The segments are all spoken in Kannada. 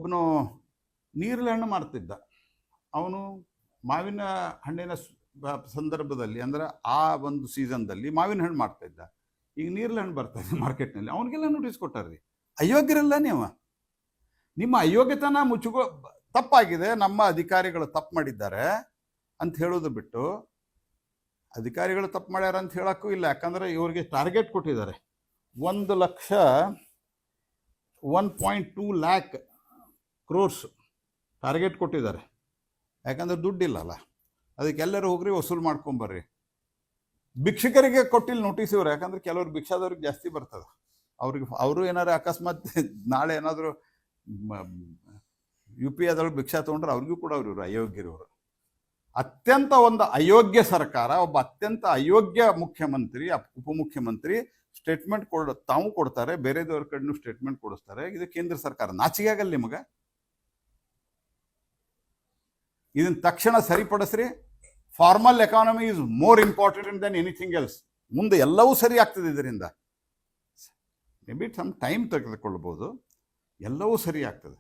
ಒಬ್ಬನು ನೀರಲ್ಲಿ ಹಣ್ಣು ಮಾರ್ತಿದ್ದ. ಅವನು ಮಾವಿನ ಹಣ್ಣಿನ ಸಂದರ್ಭದಲ್ಲಿ ಅಂದರೆ ಆ ಒಂದು ಸೀಸನ್ದಲ್ಲಿ ಮಾವಿನ ಹಣ್ಣು ಮಾರ್ತಾ ಇದ್ದ. ಈಗ ನೀರಲ್ಲಿ ಹಣ್ಣು ಬರ್ತಾ ಇದೆ ಮಾರ್ಕೆಟ್ನಲ್ಲಿ, ಅವನಿಗೆಲ್ಲ ನೋಟಿಸ್ ಕೊಟ್ಟಾರ್ರಿ. ಅಯೋಗ್ಯರಲ್ಲ ನೀವು. ನಿಮ್ಮ ಅಯೋಗ್ಯತನ ತಪ್ಪಾಗಿದೆ, ನಮ್ಮ ಅಧಿಕಾರಿಗಳು ತಪ್ಪು ಮಾಡಿದ್ದಾರೆ ಅಂತ ಹೇಳೋದು ಬಿಟ್ಟು ಅಧಿಕಾರಿಗಳು ತಪ್ಪು ಮಾಡ್ಯಾರ ಅಂತ ಹೇಳೋಕ್ಕೂ ಇಲ್ಲ. ಯಾಕಂದರೆ ಇವ್ರಿಗೆ ಟಾರ್ಗೆಟ್ ಕೊಟ್ಟಿದ್ದಾರೆ. 1.2 lakh crores ಟಾರ್ಗೆಟ್ ಕೊಟ್ಟಿದ್ದಾರೆ. ಯಾಕಂದ್ರೆ ದುಡ್ಡಿಲ್ಲಲ್ಲ, ಅದಕ್ಕೆಲ್ಲರೂ ಹೋಗ್ರಿ ವಸೂಲು ಮಾಡ್ಕೊಂಬರ್ರಿ. ಭಿಕ್ಷುಕರಿಗೆ ಕೊಟ್ಟಿಲ್ಲ ನೋಟಿಸ್ ಇವ್ರು, ಯಾಕಂದ್ರೆ ಕೆಲವ್ರು ಭಿಕ್ಷಾದವ್ರಿಗೆ ಜಾಸ್ತಿ ಬರ್ತದೆ. ಅವರು ಏನಾರು ಅಕಸ್ಮಾತ್ ನಾಳೆ ಏನಾದರೂ UP ಅದೊಳಗೆ ಭಿಕ್ಷಾ ತೊಗೊಂಡ್ರೆ ಅವ್ರಿಗೂ ಕೂಡ ಇವರು ಅಯೋಗ್ಯರವರು. ಅತ್ಯಂತ ಒಂದು ಅಯೋಗ್ಯ ಸರ್ಕಾರ, ಒಬ್ಬ ಅತ್ಯಂತ ಅಯೋಗ್ಯ ಮುಖ್ಯಮಂತ್ರಿ, ಉಪಮುಖ್ಯಮಂತ್ರಿ ಸ್ಟೇಟ್ಮೆಂಟ್ ತಾವು ಕೊಡ್ತಾರೆ, ಬೇರೆದವ್ರ ಕಡೆನೂ ಸ್ಟೇಟ್ಮೆಂಟ್ ಕೊಡಿಸ್ತಾರೆ. ಇದು ಕೇಂದ್ರ ಸರ್ಕಾರ. ನಾಚಿಕೆ ಆಗಲ್ಲ ನಿಮಗೆ? ಇದನ್ನ ತಕ್ಷಣ ಸರಿಪಡಿಸ್ರಿ. Formal economy is more important than anything else. ಮುಂದೆ ಎಲ್ಲವೂ ಸರಿ ಆಗ್ತದೆ ಇದರಿಂದ. ಮೇ ಬಿ ಸಮ್ ಟೈಮ್ ತೆಗೆದುಕೊಳ್ಬೋದು, ಎಲ್ಲವೂ ಸರಿ ಆಗ್ತದೆ.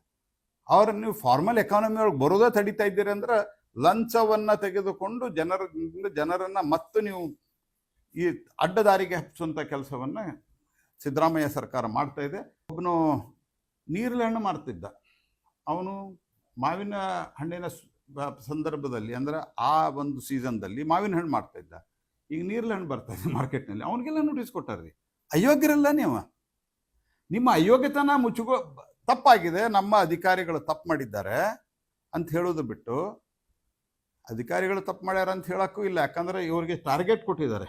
ಅವ್ರ ನೀವು ಫಾರ್ಮಲ್ ಎಕಾನಮಿ ಒಳಗೆ ಬರೋದೇ ತಡಿತಾ ಇದ್ದೀರಿ ಅಂದ್ರೆ ಲಂಚವನ್ನು ತೆಗೆದುಕೊಂಡು ಜನರನ್ನು ಮತ್ತು ನೀವು ಈ ಅಡ್ಡದಾರಿಗೆ ಹಚ್ಚುವಂಥ ಕೆಲಸವನ್ನು ಸಿದ್ದರಾಮಯ್ಯ ಸರ್ಕಾರ ಮಾಡ್ತಾ ಇದೆ. ಒಬ್ಬನು ನೀರಲ್ಲಿ ಹಣ್ಣು ಮಾರ್ತಿದ್ದ. ಅವನು ಮಾವಿನ ಹಣ್ಣಿನ ಸಂದರ್ಭದಲ್ಲಿ ಅಂದರೆ ಆ ಒಂದು ಸೀಸನ್ದಲ್ಲಿ ಮಾವಿನ ಹಣ್ಣು ಮಾರ್ತಾ ಇದ್ದ. ಈಗ ನೀರಲ್ಲಿ ಹಣ್ಣು ಬರ್ತಾ ಇದೆ ಮಾರ್ಕೆಟ್ನಲ್ಲಿ, ಅವನಿಗೆಲ್ಲ ನೋಟಿಸ್ ಕೊಟ್ಟಾರ್ರಿ. ಅಯೋಗ್ಯರಲ್ಲ ನೀವು. ನಿಮ್ಮ ಅಯೋಗ್ಯತನ ತಪ್ಪಾಗಿದೆ, ನಮ್ಮ ಅಧಿಕಾರಿಗಳು ತಪ್ಪು ಮಾಡಿದ್ದಾರೆ ಅಂತ ಹೇಳೋದು ಬಿಟ್ಟು ಅಧಿಕಾರಿಗಳು ತಪ್ಪು ಮಾಡ್ಯಾರ ಅಂತ ಹೇಳೋಕ್ಕೂ ಇಲ್ಲ. ಯಾಕಂದರೆ ಇವ್ರಿಗೆ ಟಾರ್ಗೆಟ್ ಕೊಟ್ಟಿದ್ದಾರೆ.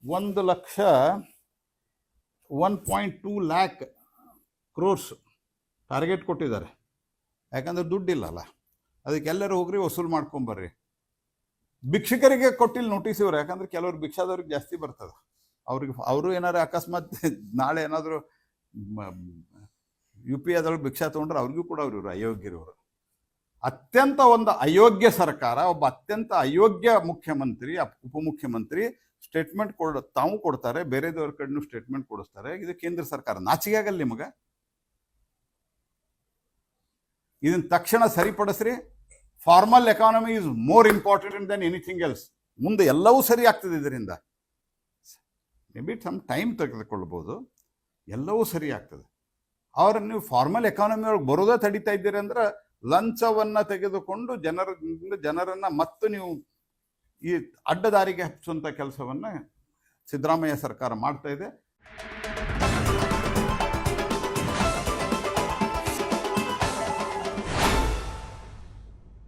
1.2 lakh crores ಟಾರ್ಗೆಟ್ ಕೊಟ್ಟಿದ್ದಾರೆ. ಯಾಕಂದ್ರೆ ದುಡ್ಡಿಲ್ಲಲ್ಲ, ಅದಕ್ಕೆಲ್ಲರೂ ಹೋಗ್ರಿ ವಸೂಲು ಮಾಡ್ಕೊಂಬರ್ರಿ. ಭಿಕ್ಷುಕರಿಗೆ ಕೊಟ್ಟಿಲ್ಲ ನೋಟಿಸ್ ಇವ್ರು, ಯಾಕಂದ್ರೆ ಕೆಲವ್ರು ಭಿಕ್ಷಾದವ್ರಿಗೆ ಜಾಸ್ತಿ ಬರ್ತದೆ. ಅವರು ಏನಾರು ಅಕಸ್ಮಾತ್ ನಾಳೆ ಏನಾದರೂ UP ಅದೊಳಗೆ ಭಿಕ್ಷಾ ತೊಗೊಂಡ್ರೆ ಅವ್ರಿಗೂ ಕೂಡ ಇವರು ಅಯೋಗ್ಯರವರು. ಅತ್ಯಂತ ಒಂದು ಅಯೋಗ್ಯ ಸರ್ಕಾರ, ಒಬ್ಬ ಅತ್ಯಂತ ಅಯೋಗ್ಯ ಮುಖ್ಯಮಂತ್ರಿ, ಉಪಮುಖ್ಯಮಂತ್ರಿ ಸ್ಟೇಟ್ಮೆಂಟ್ ತಾವು ಕೊಡ್ತಾರೆ, ಬೇರೆದವ್ರ ಕಡೆನೂ ಸ್ಟೇಟ್ಮೆಂಟ್ ಕೊಡಿಸ್ತಾರೆ. ಇದು ಕೇಂದ್ರ ಸರ್ಕಾರ. ನಾಚಿಕೆ ಆಗಲ್ಲ ನಿಮಗೆ? ಇದನ್ನ ತಕ್ಷಣ ಸರಿಪಡಿಸ್ರಿ. Formal economy is more important than anything else. ಮುಂದೆ ಎಲ್ಲವೂ ಸರಿ ಆಗ್ತದೆ ಇದರಿಂದ. ಮೇ ಬಿ ಸಮ್ ಟೈಮ್ ತೆಗೆದುಕೊಳ್ಬೋದು, ಎಲ್ಲವೂ ಸರಿ ಆಗ್ತದೆ. ಅವ್ರ ನೀವು ಫಾರ್ಮಲ್ ಎಕಾನಮಿ ಒಳಗೆ ಬರೋದೇ ತಡಿತಾ ಇದ್ದೀರಿ ಅಂದ್ರೆ ಲಂಚವನ್ನು ತೆಗೆದುಕೊಂಡು ಜನರನ್ನು ಮತ್ತು ನೀವು ಈ ಅಡ್ಡದಾರಿಗೆ ಹಚ್ಚುವಂಥ ಕೆಲಸವನ್ನು ಸಿದ್ದರಾಮಯ್ಯ ಸರ್ಕಾರ ಮಾಡ್ತಾ ಇದೆ.